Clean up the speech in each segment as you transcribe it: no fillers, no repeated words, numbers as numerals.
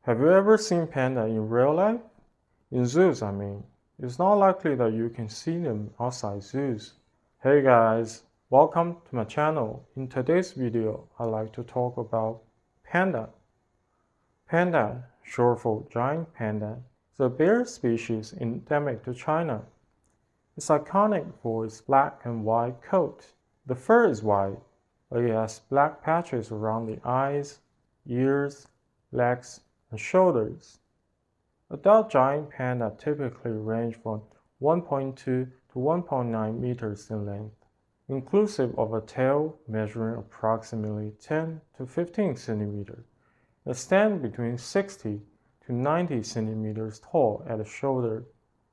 Have you ever seen panda in real life? In zoos, I mean. It's not likely that you can see them outside zoos. Hey guys, welcome to my channel. In today's video, I'd like to talk about panda. Panda, short for giant panda, is a bear species endemic to China. It's iconic for its black and white coat. The fur is white, but it has black patches around the eyes, ears, legs, and shoulders. Adult giant panda typically range from 1.2 to 1.9 meters in length, inclusive of a tail measuring approximately 10 to 15 centimeters. They stand between 60 to 90 centimeters tall at the shoulder.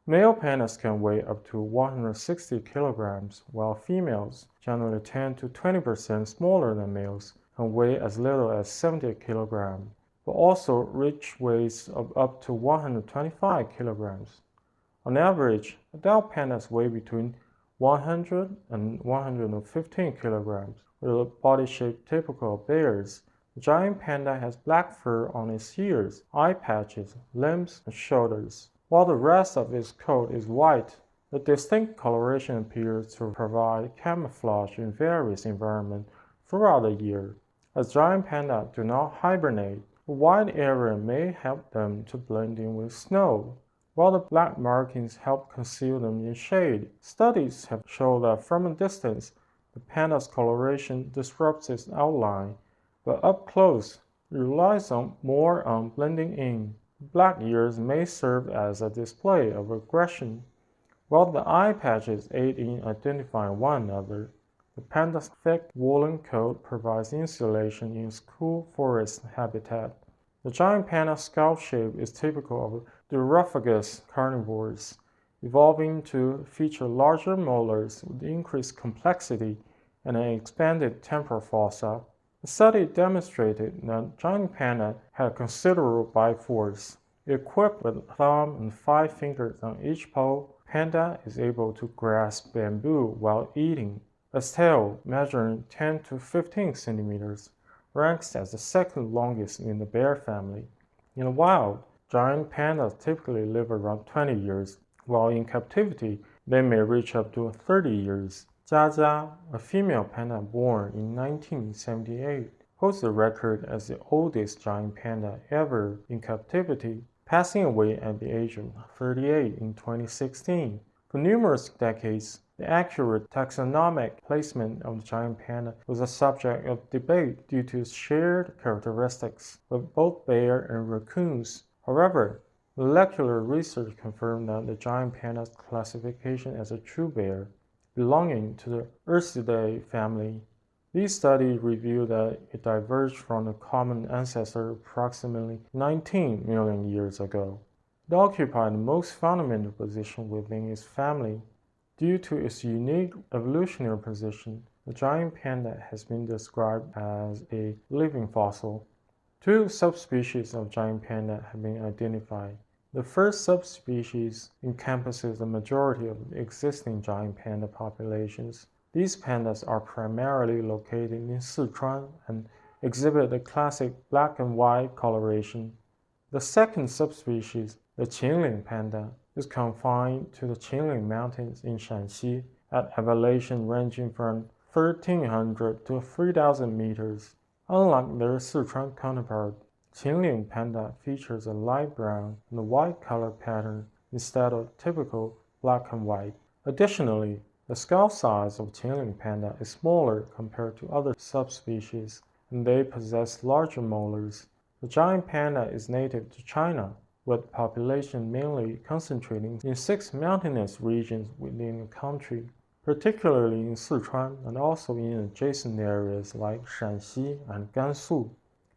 Male pandas can weigh up to 160 kilograms, while females, generally 10 to 20% smaller than males, can weigh as little as 70 kilograms, but also reach weights of up to 125 kilograms. On average, adult pandas weigh between 100 and 115 kilograms, with a body shape typical of bears. The giant panda has black fur on its ears, eye patches, limbs, and shoulders, while the rest of its coat is white. The distinct coloration appears to provide camouflage in various environments throughout the year. As giant pandas do not hibernate, a wide area may help them to blend in with snow, while the black markings help conceal them in shade. Studies have shown that from a distance, the panda's coloration disrupts its outline, but up close, it relies more on blending in. Black ears may serve as a display of aggression, while the eye patches aid in identifying one another. The panda's thick woolen coat provides insulation in its cool forest habitat. The giant panda's skull shape is typical of Dirophagus carnivores, evolving to feature larger molars with increased complexity and an expanded temporal fossa. The study demonstrated that giant panda had considerable bite force. Equipped with a thumb and 5 fingers on each paw, panda is able to grasp bamboo while eating. Its tail, measuring 10 to 15 centimeters, ranks as the second longest in the bear family. In the wild, giant pandas typically live around 20 years, while in captivity, they may reach up to 30 years. Jia, a female panda born in 1978, holds the record as the oldest giant panda ever in captivity, passing away at the age of 38 in 2016. For numerous decades, the accurate taxonomic placement of the giant panda was a subject of debate due to its shared characteristics with both bear and raccoons. However, molecular research confirmed that the giant panda's classification as a true bear, belonging to the Ursidae family. These studies revealed that it diverged from the common ancestor approximately 19 million years ago. It occupied the most fundamental position within its family. Due to its unique evolutionary position, the giant panda has been described as a living fossil. 2 subspecies of giant panda have been identified. The first subspecies encompasses the majority of existing giant panda populations. These pandas are primarily located in Sichuan and exhibit the classic black and white coloration. The second subspecies, the Qinling panda, is confined to the Qinling Mountains in Shanxi at elevation ranging from 1,300 to 3,000 meters. Unlike their Sichuan counterpart, Qinling panda features a light brown and white color pattern instead of typical black and white. Additionally, the skull size of Qinling panda is smaller compared to other subspecies, and they possess larger molars. The giant panda is native to China, with population mainly concentrating in 6 mountainous regions within the country, particularly in Sichuan and also in adjacent areas like Shanxi and Gansu.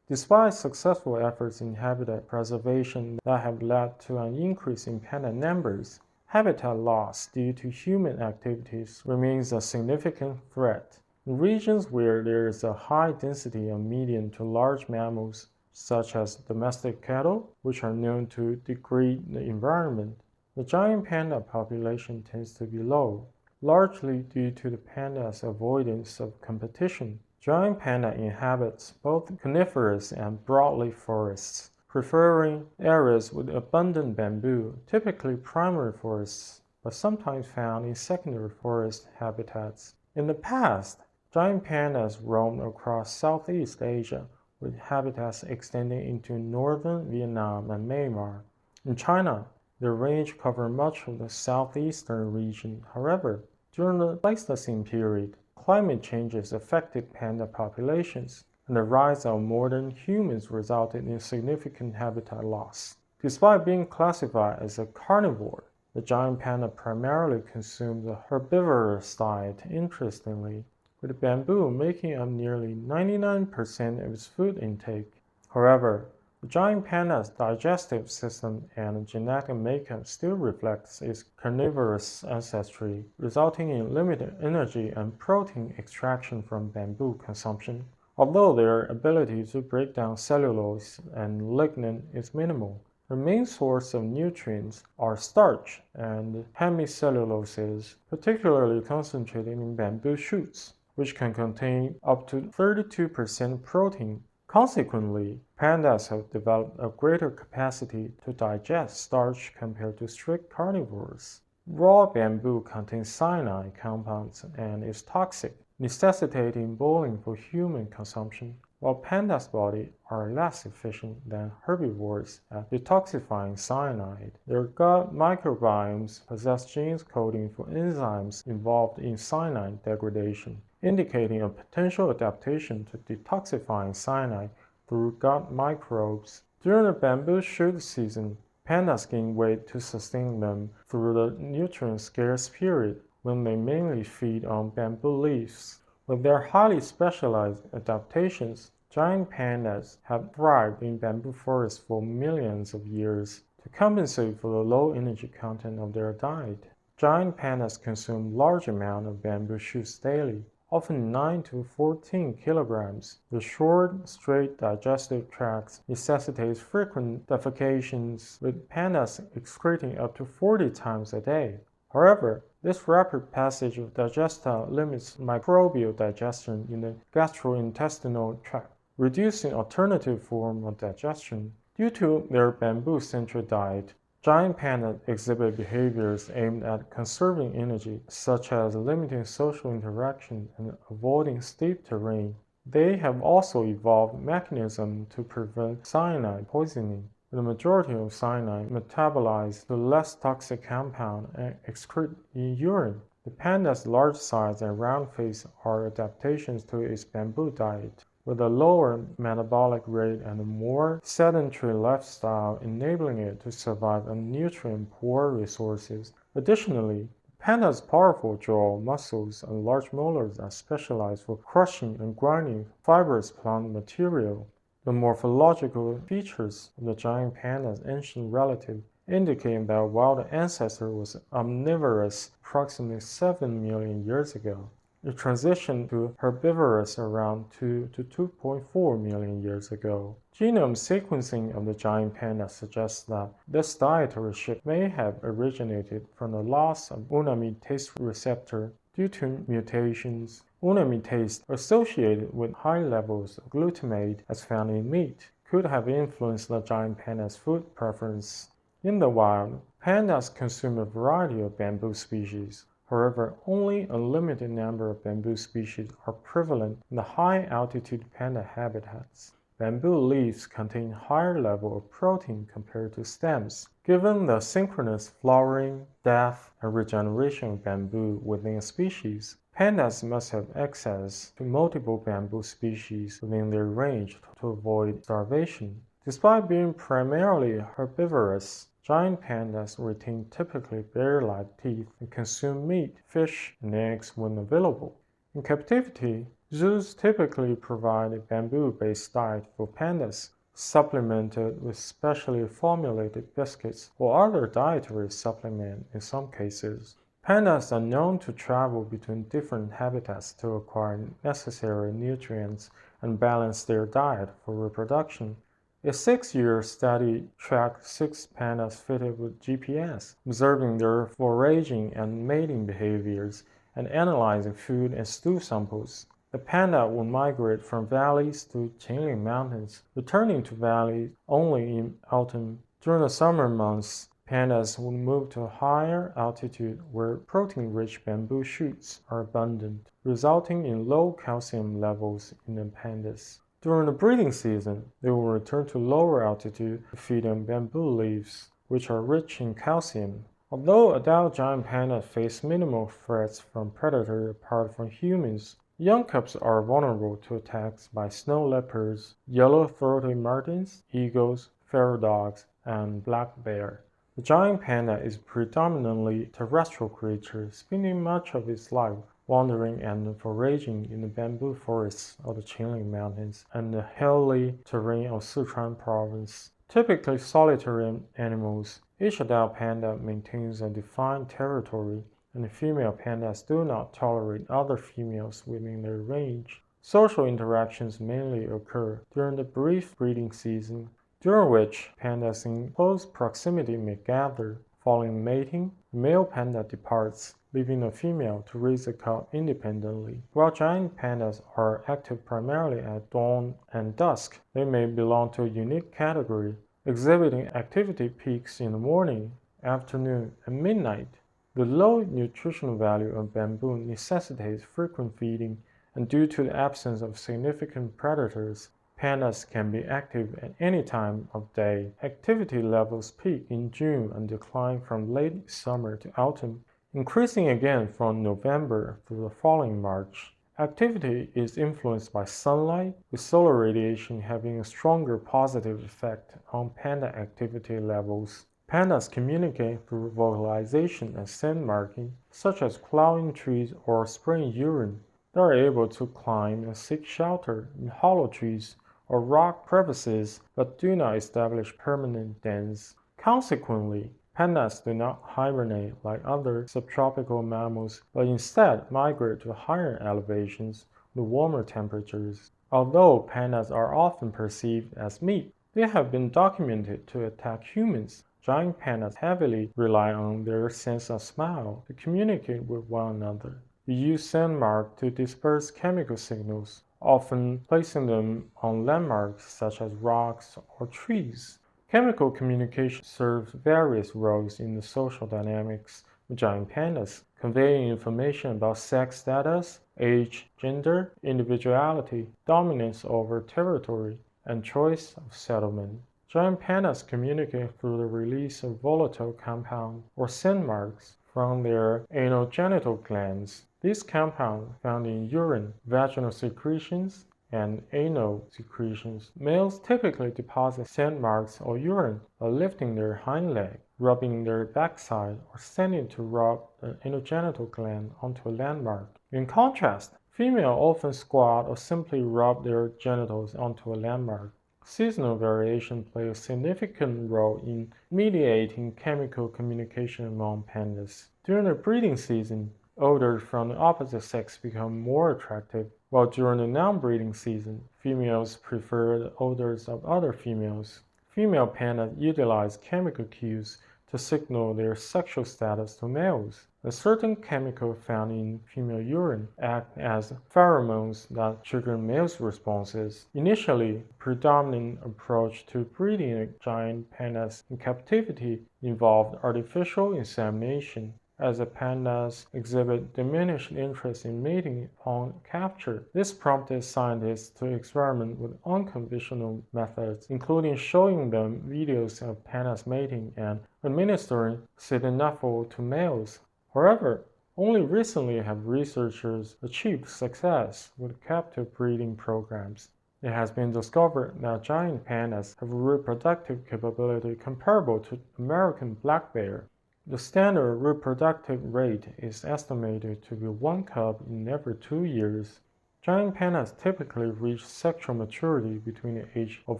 Despite successful efforts in habitat preservation that have led to an increase in panda numbers, habitat loss due to human activities remains a significant threat. In regions where there is a high density of medium to large mammals, such as domestic cattle, which are known to degrade the environment, the giant panda population tends to be low, largely due to the panda's avoidance of competition. Giant panda inhabits both coniferous and broadleaf forests, preferring areas with abundant bamboo, typically primary forests, but sometimes found in secondary forest habitats. In the past, giant pandas roamed across Southeast Asia, with habitats extending into northern Vietnam and Myanmar. In China, their range covered much of the southeastern region. However, during the Pleistocene period, climate changes affected panda populations, and the rise of modern humans resulted in significant habitat loss. Despite being classified as a carnivore, the giant panda primarily consumes a herbivorous diet. Interestingly, with bamboo making up nearly 99% of its food intake. However, the giant panda's digestive system and genetic makeup still reflects its carnivorous ancestry, resulting in limited energy and protein extraction from bamboo consumption. Although their ability to break down cellulose and lignin is minimal, the main source of nutrients are starch and hemicelluloses, particularly concentrated in bamboo shoots, which can contain up to 32% protein. Consequently, pandas have developed a greater capacity to digest starch compared to strict carnivores. Raw bamboo contains cyanide compounds and is toxic, necessitating boiling for human consumption, while pandas' bodies are less efficient than herbivores at detoxifying cyanide. Their gut microbiomes possess genes coding for enzymes involved in cyanide degradation, indicating a potential adaptation to detoxifying cyanide through gut microbes. During the bamboo shoot season, pandas gain weight to sustain them through the nutrient-scarce period, when they mainly feed on bamboo leaves. With their highly specialized adaptations, giant pandas have thrived in bamboo forests for millions of years to compensate for the low energy content of their diet. Giant pandas consume large amounts of bamboo shoots daily, often 9 to 14 kilograms. The short, straight digestive tract necessitates frequent defecations, with pandas excreting up to 40 times a day. However, this rapid passage of digesta limits microbial digestion in the gastrointestinal tract, reducing alternative forms of digestion. Due to their bamboo-centric diet, giant pandas exhibit behaviors aimed at conserving energy, such as limiting social interaction and avoiding steep terrain. They have also evolved mechanisms to prevent cyanide poisoning. The majority of cyanide metabolized to less toxic compound and excreted in urine. The panda's large size and round face are adaptations to its bamboo diet, with a lower metabolic rate and a more sedentary lifestyle enabling it to survive on nutrient-poor resources. Additionally, panda's powerful jaw, muscles, and large molars are specialized for crushing and grinding fibrous plant material. The morphological features of the giant panda's ancient relative indicate that while the ancestor was omnivorous approximately 7 million years ago, it transitioned to herbivorous around 2 to 2.4 million years ago. Genome sequencing of the giant panda suggests that this dietary shift may have originated from the loss of unamitase receptor due to mutations. Unamitase, associated with high levels of glutamate as found in meat, could have influenced the giant panda's food preference. In the wild, pandas consume a variety of bamboo species. However, only a limited number of bamboo species are prevalent in the high-altitude panda habitats. Bamboo leaves contain higher level of protein compared to stems. Given the synchronous flowering, death, and regeneration of bamboo within a species, pandas must have access to multiple bamboo species within their range to avoid starvation. Despite being primarily herbivorous, giant pandas retain typically bear-like teeth and consume meat, fish, and eggs when available. In captivity, zoos typically provide a bamboo-based diet for pandas, supplemented with specially formulated biscuits or other dietary supplement in some cases. Pandas are known to travel between different habitats to acquire necessary nutrients and balance their diet for reproduction. A 6-year study tracked 6 pandas fitted with GPS, observing their foraging and mating behaviors and analyzing food and stool samples. The panda will migrate from valleys to chain mountains, returning to valleys only in autumn. During the summer months, pandas will move to a higher altitude where protein-rich bamboo shoots are abundant, resulting in low calcium levels in the pandas. During the breeding season, they will return to lower altitude to feed on bamboo leaves, which are rich in calcium. Although adult giant pandas face minimal threats from predators apart from humans, young cubs are vulnerable to attacks by snow leopards, yellow-throated martens, eagles, feral dogs, and black bear. The giant panda is predominantly a terrestrial creature, spending much of its life wandering and foraging in the bamboo forests of the Qinling Mountains and the hilly terrain of Sichuan Province. Typically solitary animals, each adult panda maintains a defined territory, and the female pandas do not tolerate other females within their range. Social interactions mainly occur during the brief breeding season, during which pandas in close proximity may gather. Following mating, the male panda departs, leaving the female to raise the cub independently. While giant pandas are active primarily at dawn and dusk, they may belong to a unique category, exhibiting activity peaks in the morning, afternoon, and midnight. The low nutritional value of bamboo necessitates frequent feeding, and due to the absence of significant predators, pandas can be active at any time of day. Activity levels peak in June and decline from late summer to autumn, increasing again from November through the following March. Activity is influenced by sunlight, with solar radiation having a stronger positive effect on panda activity levels. Pandas communicate through vocalization and scent marking, such as clawing trees or spraying urine. They are able to climb and seek shelter in hollow trees or rock crevices, but do not establish permanent dens. Consequently, pandas do not hibernate like other subtropical mammals, but instead migrate to higher elevations with warmer temperatures. Although pandas are often perceived as meat, they have been documented to attack humans. Giant pandas heavily rely on their sense of smell to communicate with one another. They use scent marks to disperse chemical signals, often placing them on landmarks such as rocks or trees. Chemical communication serves various roles in the social dynamics of giant pandas, conveying information about sex status, age, gender, individuality, dominance over territory, and choice of settlement. Giant pandas communicate through the release of volatile compounds or scent marks from their anogenital glands. These compounds found in urine, vaginal secretions, and anal secretions. Males typically deposit scent marks or urine by lifting their hind leg, rubbing their backside, or standing to rub the anogenital gland onto a landmark. In contrast, females often squat or simply rub their genitals onto a landmark. Seasonal variation plays a significant role in mediating chemical communication among pandas. During the breeding season, odors from the opposite sex become more attractive, while during the non-breeding season, females prefer the odors of other females. Female pandas utilize chemical cues to signal their sexual status to males. A certain chemical found in female urine act as pheromones that trigger males' responses. Initially, the predominant approach to breeding giant pandas in captivity involved artificial insemination. As the pandas exhibit diminished interest in mating upon capture, this prompted scientists to experiment with unconventional methods, including showing them videos of pandas mating and administering sildenafil to males. However, only recently have researchers achieved success with captive breeding programs. It has been discovered that giant pandas have a reproductive capability comparable to American black bear. The standard reproductive rate is estimated to be one cub in every 2 years. Giant pandas typically reach sexual maturity between the age of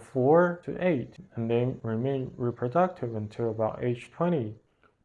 4 to 8 and then remain reproductive until about age 20.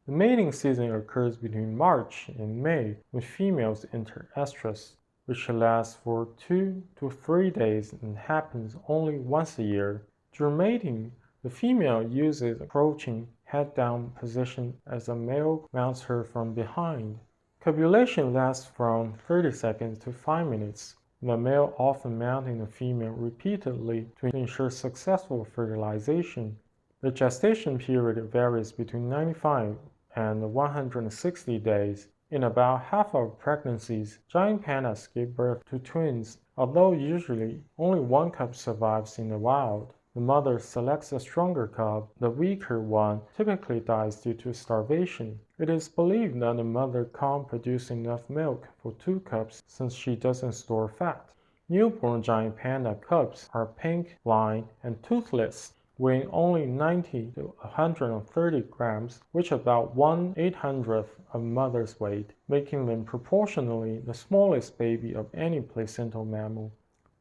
The mating season occurs between March and May when females enter estrus, which lasts for 2 to 3 days and happens only once a year. During mating, the female uses approaching head-down position as the male mounts her from behind. Copulation lasts from 30 seconds to 5 minutes. the male often mounting the female repeatedly to ensure successful fertilization. The gestation period varies between 95 and 160 days. In about half of pregnancies, giant pandas give birth to twins, although usually only one cub survives in the wild. The mother selects a stronger cub. The weaker one typically dies due to starvation. It is believed that the mother can't produce enough milk for 2 cubs since she doesn't store fat. Newborn giant panda cubs are pink, blind, and toothless, weighing only 90 to 130 grams, which is about 1/800th of mother's weight, making them proportionally the smallest baby of any placental mammal.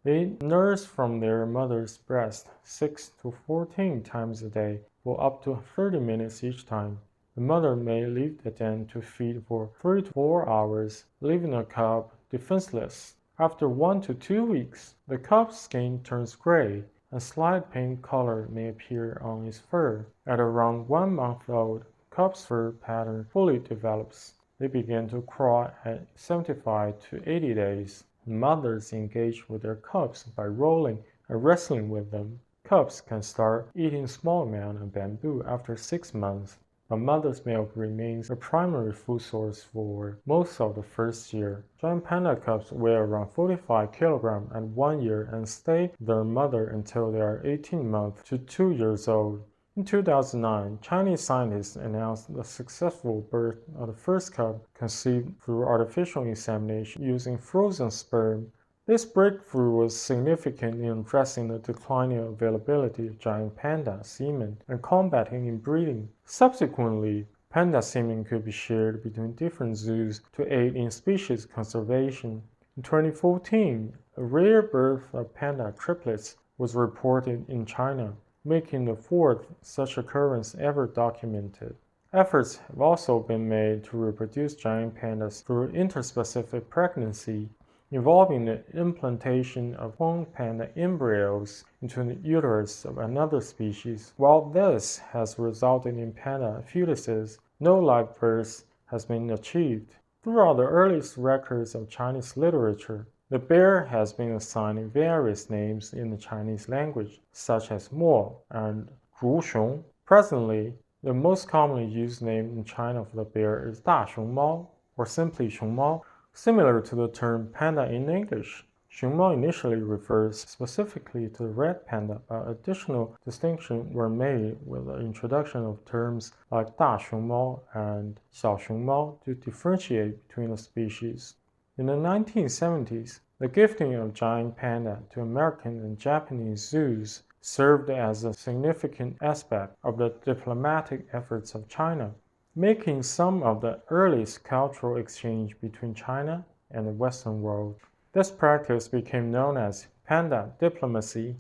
They nurse from their mother's breast 6 to 14 times a day for up to 30 minutes each time. The mother may leave the den to feed for 3 to 4 hours, leaving the cub defenseless. After 1 to 2 weeks, the cub's skin turns gray, and slight pink color may appear on its fur. At around 1 month old, cub's fur pattern fully develops. They begin to crawl at 75 to 80 days. Mothers engage with their cubs by rolling and wrestling with them. Cubs can start eating small amounts of bamboo after 6 months, but mother's milk remains the primary food source for most of the first year. Giant panda cubs weigh around 45 kilograms at 1 year and stay with their mother until they are 18 months to 2 years old. In 2009, Chinese scientists announced the successful birth of the first cub conceived through artificial insemination using frozen sperm. This breakthrough was significant in addressing the declining availability of giant panda semen and combating inbreeding. Subsequently, panda semen could be shared between different zoos to aid in species conservation. In 2014, a rare birth of panda triplets was reported in China, making the 4th such occurrence ever documented. Efforts have also been made to reproduce giant pandas through interspecific pregnancy, involving the implantation of clone panda embryos into the uterus of another species. While this has resulted in panda fetuses, no live birth has been achieved. Throughout the earliest records of Chinese literature, the bear has been assigned various names in the Chinese language, such as Mo and Zhuxiong. Presently, the most commonly used name in China for the bear is Da Xiongmao, or simply Xiongmao, similar to the term panda in English. Xiongmao initially refers specifically to the red panda, but additional distinctions were made with the introduction of terms like Da Xiongmao and Xiao Xiongmao to differentiate between the species. In the 1970s, the gifting of giant panda to American and Japanese zoos served as a significant aspect of the diplomatic efforts of China, making some of the earliest cultural exchange between China and the Western world. This practice became known as panda diplomacy.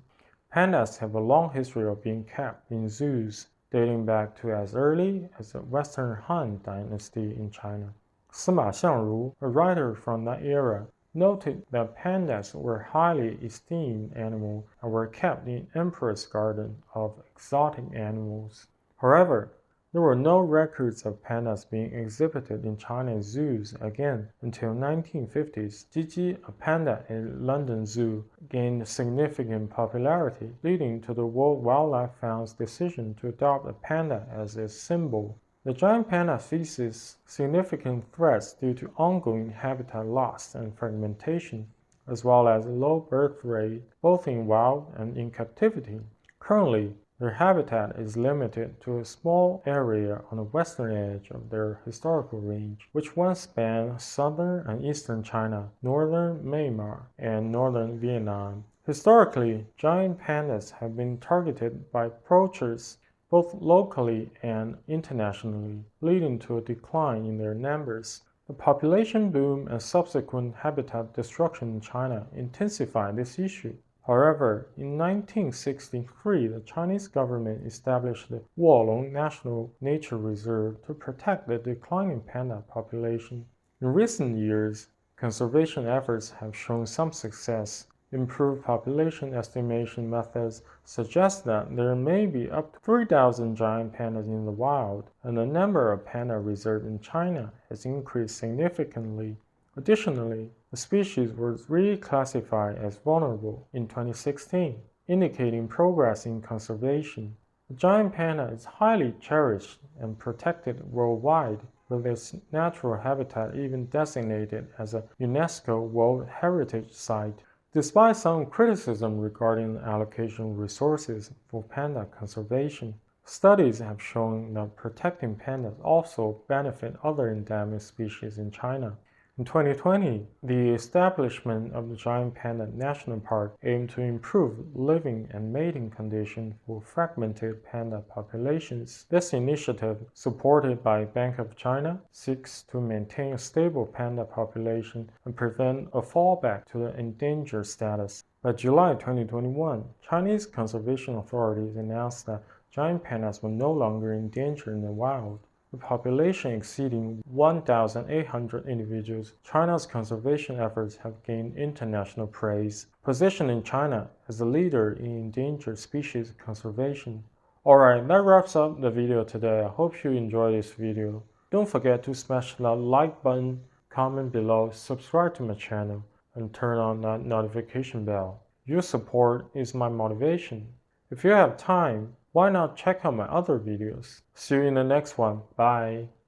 Pandas have a long history of being kept in zoos, dating back to as early as the Western Han Dynasty in China. Sima Xiangru, a writer from that era, noted that pandas were highly esteemed animals and were kept in emperor's garden of exotic animals. However, there were no records of pandas being exhibited in Chinese zoos again until 1950s. Gigi, a panda in London Zoo, gained significant popularity, leading to the World Wildlife Fund's decision to adopt a panda as its symbol. The giant panda faces significant threats due to ongoing habitat loss and fragmentation, as well as low birth rate both in wild and in captivity. Currently, their habitat is limited to a small area on the western edge of their historical range, which once spanned southern and eastern China, northern Myanmar, and northern Vietnam. Historically, giant pandas have been targeted by poachers both locally and internationally, leading to a decline in their numbers. The population boom and subsequent habitat destruction in China intensified this issue. However, in 1963, the Chinese government established the Wolong National Nature Reserve to protect the declining panda population. In recent years, conservation efforts have shown some success. Improved population estimation methods suggest that there may be up to 3,000 giant pandas in the wild, and the number of panda reserves in China has increased significantly. Additionally, the species was reclassified as vulnerable in 2016, indicating progress in conservation. The giant panda is highly cherished and protected worldwide, with its natural habitat even designated as a UNESCO World Heritage Site. Despite some criticism regarding the allocation of resources for panda conservation, studies have shown that protecting pandas also benefit other endemic species in China. In 2020, the establishment of the Giant Panda National Park aimed to improve living and mating conditions for fragmented panda populations. This initiative, supported by Bank of China, seeks to maintain a stable panda population and prevent a fallback to the endangered status. By July 2021, Chinese conservation authorities announced that giant pandas were no longer endangered in the wild. With population exceeding 1,800 individuals, China's conservation efforts have gained international praise, positioning China as a leader in endangered species conservation. Alright, that wraps up the video today. I hope you enjoyed this video. Don't forget to smash that like button, comment below, subscribe to my channel, and turn on that notification bell. Your support is my motivation. If you have time, why not check out my other videos? See you in the next one. Bye.